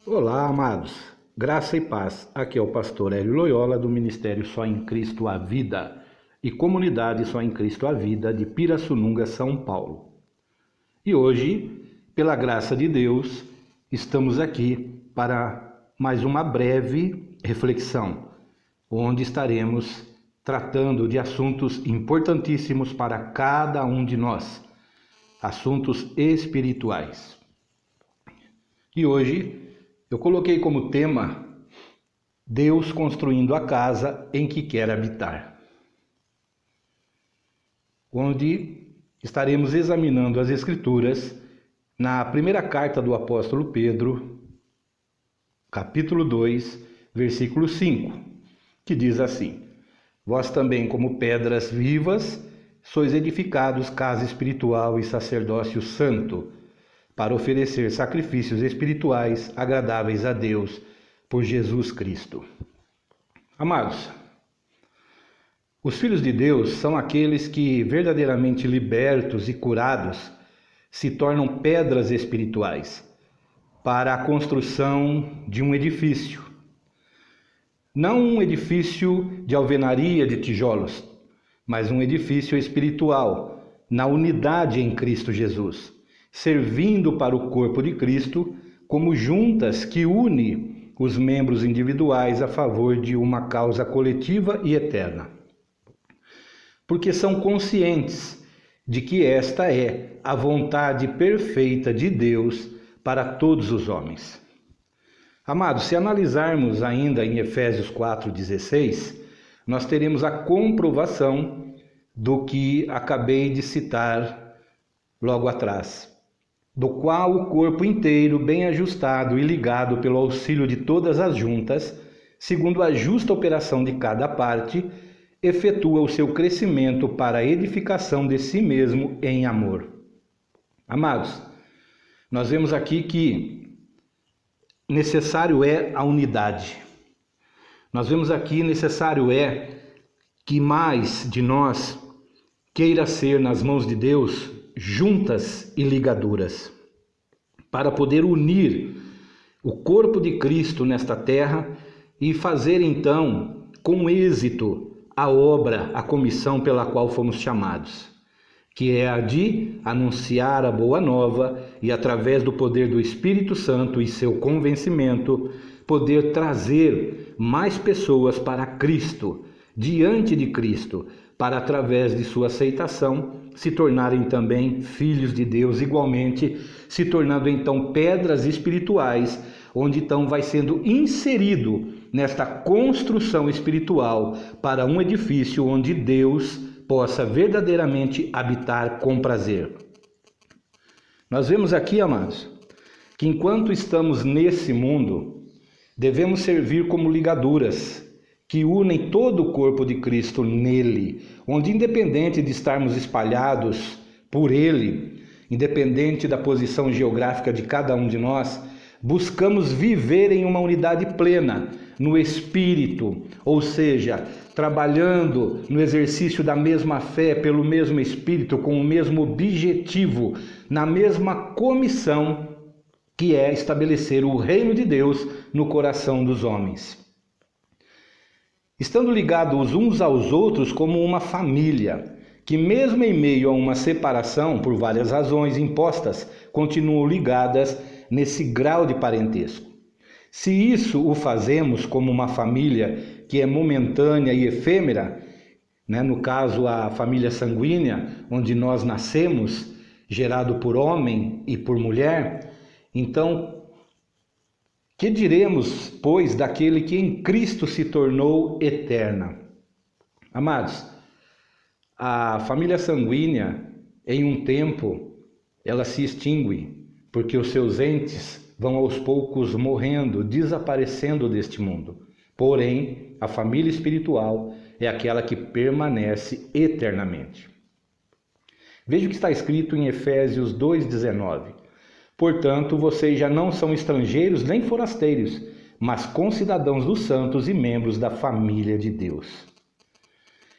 Olá, amados. Graça e paz. Aqui é o pastor Hélio Loyola do Ministério Só em Cristo a Vida e Comunidade Só em Cristo a Vida de Pirassununga, São Paulo. E hoje, pela graça de Deus, estamos aqui para mais uma breve reflexão, onde estaremos tratando de assuntos importantíssimos para cada um de nós, assuntos espirituais. E hoje eu coloquei como tema Deus construindo a casa em que quer habitar, onde estaremos examinando as Escrituras na primeira carta do apóstolo Pedro, capítulo 2, versículo 5, que diz assim: Vós também, como pedras vivas, sois edificados casa espiritual e sacerdócio santo, para oferecer sacrifícios espirituais agradáveis a Deus por Jesus Cristo. Amados, os filhos de Deus são aqueles que, verdadeiramente libertos e curados, se tornam pedras espirituais para a construção de um edifício. Não um edifício de alvenaria de tijolos, mas um edifício espiritual, na unidade em Cristo Jesus, servindo para o corpo de Cristo como juntas que une os membros individuais a favor de uma causa coletiva e eterna. Porque são conscientes de que esta é a vontade perfeita de Deus para todos os homens. Amados, se analisarmos ainda em Efésios 4,16, nós teremos a comprovação do que acabei de citar logo atrás, do qual o corpo inteiro, bem ajustado e ligado pelo auxílio de todas as juntas, segundo a justa operação de cada parte, efetua o seu crescimento para a edificação de si mesmo em amor. Amados, nós vemos aqui que necessário é a unidade. Nós vemos aqui necessário é que mais de nós queira ser nas mãos de Deus juntas e ligaduras, para poder unir o corpo de Cristo nesta terra e fazer então com êxito a obra, a comissão pela qual fomos chamados, que é a de anunciar a boa nova e, através do poder do Espírito Santo e seu convencimento, poder trazer mais pessoas para Cristo, diante de Cristo, para, através de sua aceitação, se tornarem também filhos de Deus, igualmente se tornando então pedras espirituais, onde então vai sendo inserido nesta construção espiritual para um edifício onde Deus possa verdadeiramente habitar com prazer. Nós vemos aqui, amados, que enquanto estamos nesse mundo, devemos servir como ligaduras que unem todo o corpo de Cristo nele, onde, independente de estarmos espalhados por ele, independente da posição geográfica de cada um de nós, buscamos viver em uma unidade plena, no Espírito, ou seja, trabalhando no exercício da mesma fé, pelo mesmo Espírito, com o mesmo objetivo, na mesma comissão, que é estabelecer o reino de Deus no coração dos homens. Estando ligados uns aos outros como uma família, que mesmo em meio a uma separação por várias razões impostas, continuam ligadas nesse grau de parentesco. Se isso o fazemos como uma família que é momentânea e efêmera, no caso a família sanguínea, onde nós nascemos, gerado por homem e por mulher, então que diremos, pois, daquele que em Cristo se tornou eterna? Amados, a família sanguínea, em um tempo, ela se extingue, porque os seus entes vão aos poucos morrendo, desaparecendo deste mundo. Porém, a família espiritual é aquela que permanece eternamente. Veja o que está escrito em Efésios 2,19. Portanto, vocês já não são estrangeiros nem forasteiros, mas concidadãos dos santos e membros da família de Deus.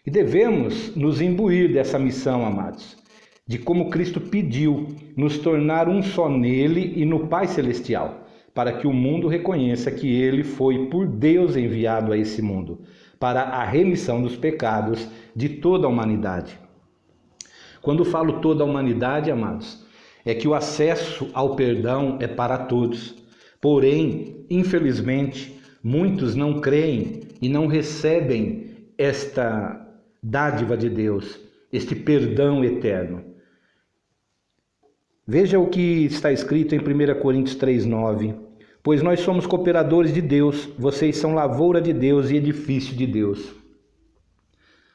E devemos nos imbuir dessa missão, amados, de como Cristo pediu nos tornar um só nele e no Pai Celestial, para que o mundo reconheça que ele foi por Deus enviado a esse mundo, para a remissão dos pecados de toda a humanidade. Quando falo toda a humanidade, amados, é que o acesso ao perdão é para todos. Porém, infelizmente, muitos não creem e não recebem esta dádiva de Deus, este perdão eterno. Veja o que está escrito em 1 Coríntios 3,9. Pois nós somos cooperadores de Deus, vocês são lavoura de Deus e edifício de Deus.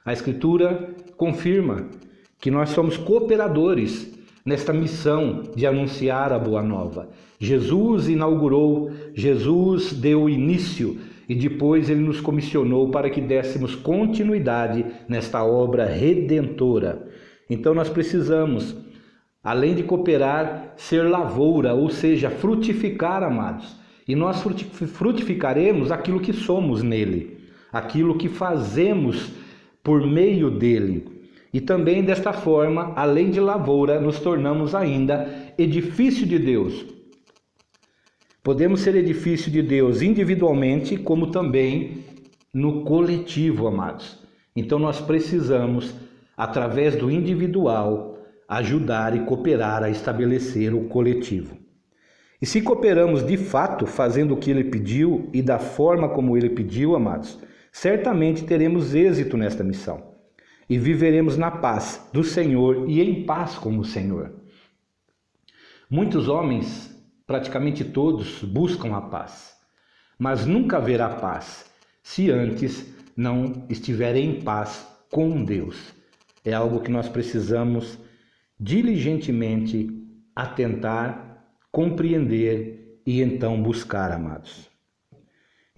A Escritura confirma que nós somos cooperadores nesta missão de anunciar a Boa Nova. Jesus inaugurou, Jesus deu início e depois ele nos comissionou para que dessemos continuidade nesta obra redentora. Então nós precisamos, além de cooperar, ser lavoura, ou seja, frutificar, amados. E nós frutificaremos aquilo que somos nele, aquilo que fazemos por meio dele. E também desta forma, além de lavoura, nos tornamos ainda edifício de Deus. Podemos ser edifício de Deus individualmente, como também no coletivo, amados. Então nós precisamos, através do individual, ajudar e cooperar a estabelecer o coletivo. E se cooperamos de fato, fazendo o que ele pediu e da forma como ele pediu, amados, certamente teremos êxito nesta missão. E viveremos na paz do Senhor e em paz com o Senhor. Muitos homens, praticamente todos, buscam a paz, mas nunca haverá paz se antes não estiverem em paz com Deus. É algo que nós precisamos diligentemente atentar, compreender e então buscar, amados.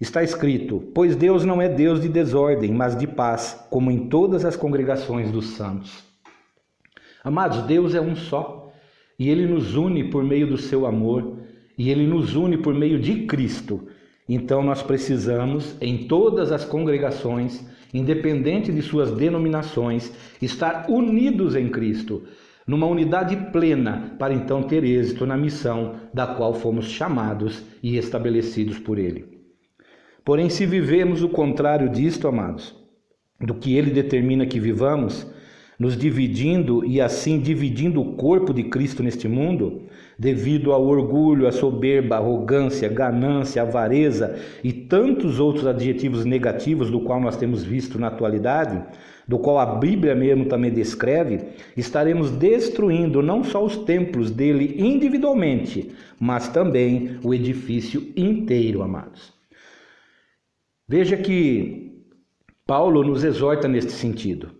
Está escrito: pois Deus não é Deus de desordem, mas de paz, como em todas as congregações dos santos. Amados, Deus é um só, e Ele nos une por meio do seu amor, e Ele nos une por meio de Cristo. Então nós precisamos, em todas as congregações, independente de suas denominações, estar unidos em Cristo, numa unidade plena, para então ter êxito na missão da qual fomos chamados e estabelecidos por Ele. Porém, se vivemos o contrário disto, amados, do que Ele determina que vivamos, nos dividindo e assim dividindo o corpo de Cristo neste mundo, devido ao orgulho, à soberba, à arrogância, ganância, avareza e tantos outros adjetivos negativos do qual nós temos visto na atualidade, do qual a Bíblia mesmo também descreve, estaremos destruindo não só os templos dele individualmente, mas também o edifício inteiro, amados. Veja que Paulo nos exorta neste sentido.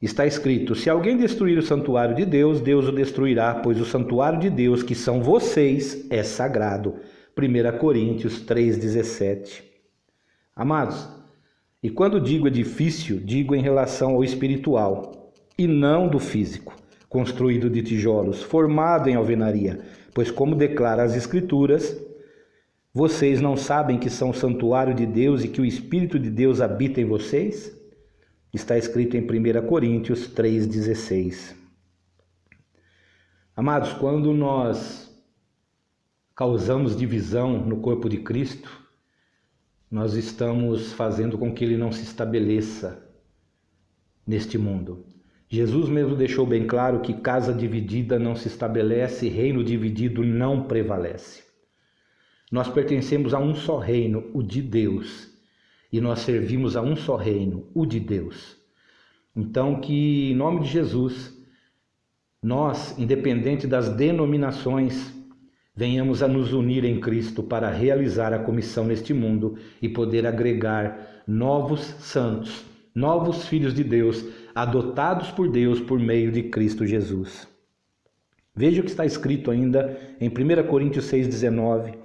Está escrito: se alguém destruir o santuário de Deus, Deus o destruirá, pois o santuário de Deus, que são vocês, é sagrado. 1 Coríntios 3,17. Amados, e quando digo edifício, digo em relação ao espiritual, e não do físico, construído de tijolos, formado em alvenaria, pois como declara as Escrituras, vocês não sabem que são o santuário de Deus e que o Espírito de Deus habita em vocês? Está escrito em 1 Coríntios 3,16. Amados, quando nós causamos divisão no corpo de Cristo, nós estamos fazendo com que ele não se estabeleça neste mundo. Jesus mesmo deixou bem claro que casa dividida não se estabelece, reino dividido não prevalece. Nós pertencemos a um só reino, o de Deus, e nós servimos a um só reino, o de Deus. Então que em nome de Jesus, nós, independente das denominações, venhamos a nos unir em Cristo para realizar a comissão neste mundo e poder agregar novos santos, novos filhos de Deus, adotados por Deus por meio de Cristo Jesus. Veja o que está escrito ainda em 1 Coríntios 6,19.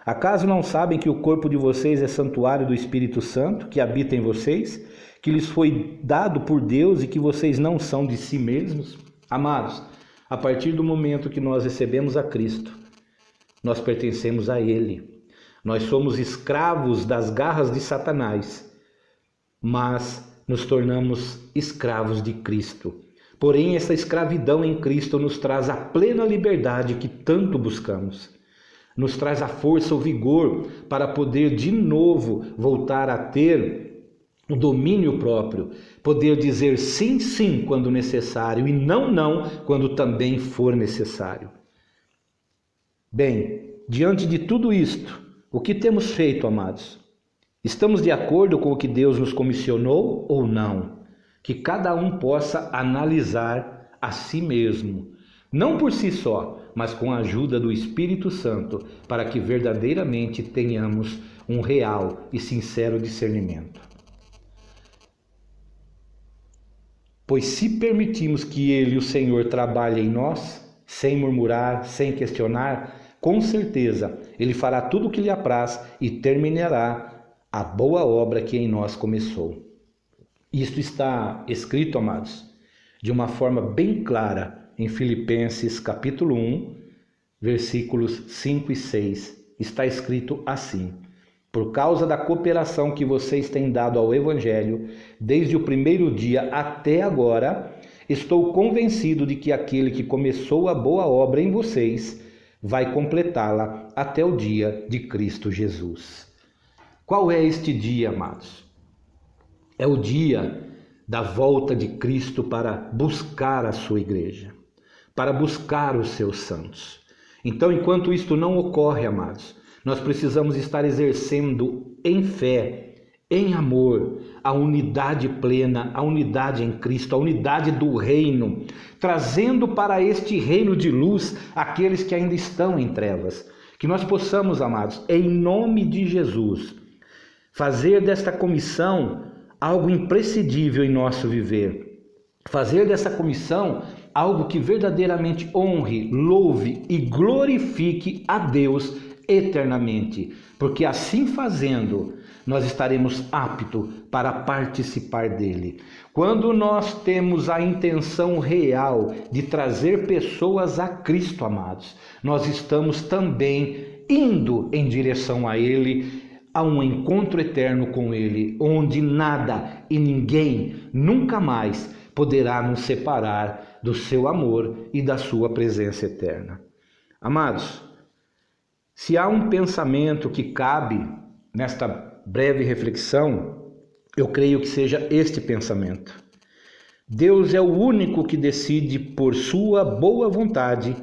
Acaso não sabem que o corpo de vocês é santuário do Espírito Santo, que habita em vocês, que lhes foi dado por Deus e que vocês não são de si mesmos? Amados, a partir do momento que nós recebemos a Cristo, nós pertencemos a Ele. Nós somos escravos das garras de Satanás, mas nos tornamos escravos de Cristo. Porém, essa escravidão em Cristo nos traz a plena liberdade que tanto buscamos. nos traz a força, o vigor para poder de novo voltar a ter o domínio próprio, poder dizer sim, sim quando necessário e não, não quando também for necessário. Bem, diante de tudo isto, o que temos feito, amados? Estamos de acordo com o que Deus nos comissionou ou não? Que cada um possa analisar a si mesmo, não por si só, mas com a ajuda do Espírito Santo, para que verdadeiramente tenhamos um real e sincero discernimento. Pois se permitirmos que Ele, o Senhor, trabalhe em nós, sem murmurar, sem questionar, com certeza Ele fará tudo o que lhe apraz e terminará a boa obra que em nós começou. Isto está escrito, amados, de uma forma bem clara em Filipenses capítulo 1, versículos 5 e 6. Está escrito assim: por causa da cooperação que vocês têm dado ao Evangelho, desde o primeiro dia até agora, estou convencido de que aquele que começou a boa obra em vocês vai completá-la até o dia de Cristo Jesus. Qual é este dia, amados? É o dia da volta de Cristo para buscar a sua igreja, para buscar os seus santos. Então, enquanto isto não ocorre, amados, nós precisamos estar exercendo em fé, em amor, a unidade plena, a unidade em Cristo, a unidade do reino, trazendo para este reino de luz aqueles que ainda estão em trevas. Que nós possamos, amados, em nome de Jesus, fazer desta comissão algo imprescindível em nosso viver. Fazer dessa comissão algo que verdadeiramente honre, louve e glorifique a Deus eternamente, porque assim fazendo, nós estaremos aptos para participar dele. Quando nós temos a intenção real de trazer pessoas a Cristo, amados, nós estamos também indo em direção a ele, a um encontro eterno com ele, onde nada e ninguém nunca mais poderá nos separar do seu amor e da sua presença eterna. Amados, se há um pensamento que cabe nesta breve reflexão, eu creio que seja este pensamento. Deus é o único que decide, por sua boa vontade,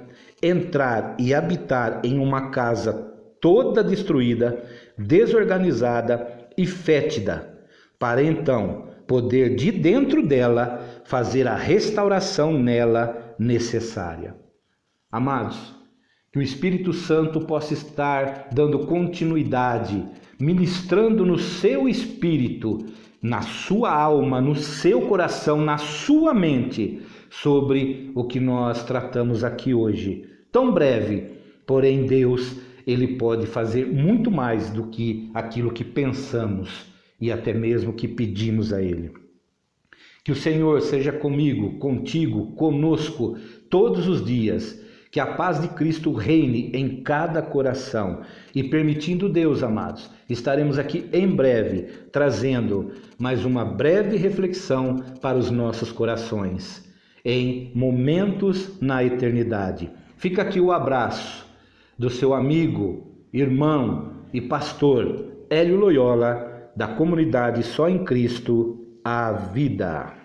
entrar e habitar em uma casa toda destruída, desorganizada e fétida, para então poder de dentro dela fazer a restauração nela necessária. Amados, que o Espírito Santo possa estar dando continuidade, ministrando no seu espírito, na sua alma, no seu coração, na sua mente, sobre o que nós tratamos aqui hoje. Tão breve, porém Deus, Ele pode fazer muito mais do que aquilo que pensamos e até mesmo que pedimos a Ele. Que o Senhor seja comigo, contigo, conosco, todos os dias. Que a paz de Cristo reine em cada coração. E permitindo Deus, amados, estaremos aqui em breve, trazendo mais uma breve reflexão para os nossos corações, em momentos na eternidade. Fica aqui o abraço do seu amigo, irmão e pastor Hélio Loyola, da comunidade Só em Cristo, a Vida.